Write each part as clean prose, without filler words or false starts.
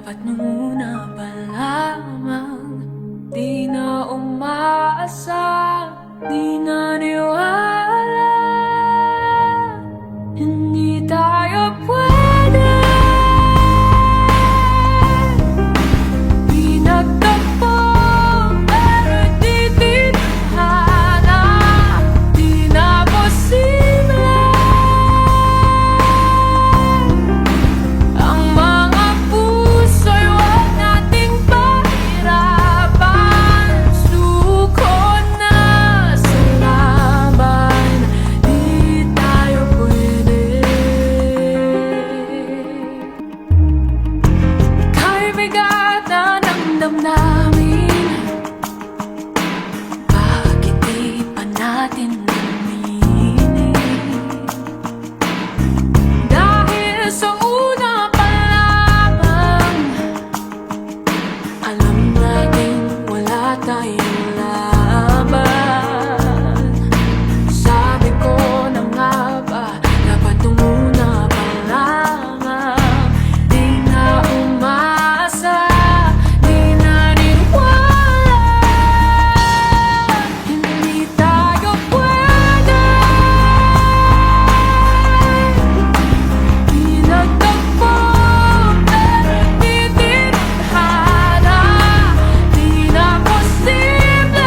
Dapat nung una pa lamang di na umaasa, di naniwala. Hindi tayo pwede. Di nagtagpo pero di tinadhana. Di na posible ang mga puso'y huwag nating pahirapan. Suko na sa laban, di tayo pwede. Kahit bigat na ng damdamin, bakit di pa natin aminin? Dahil sa una pa lamang, alam natin wala tayong laban. Sabi ko na nga ba, dapat nung una pa lamang di na umasa, di naniwala. Hindi tayo pwede. Di nagtagpo pero di tinadhana. Di na posible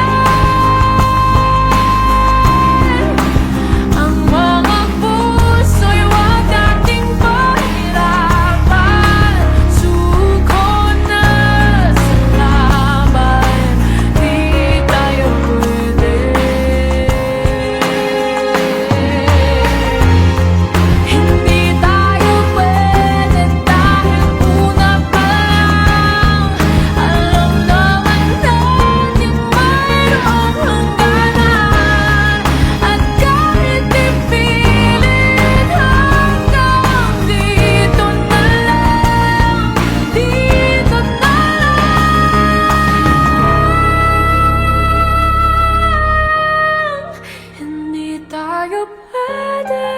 ang mga puso'y huwag nating pahirapan. Suko na sa laban, di tayo pwede. Hindi tayo pwede dahil una pa lang alam naman natin mayroong hangganan. At kahit ipilit hanggang dito na lang, dito na lang. Hindi tayo pwede.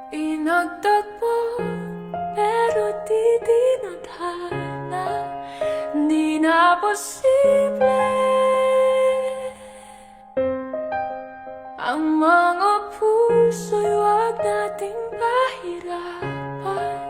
Pinagtagpo pero di tinadhana. Di na posible ang mga puso'y huwag nating pahirapan.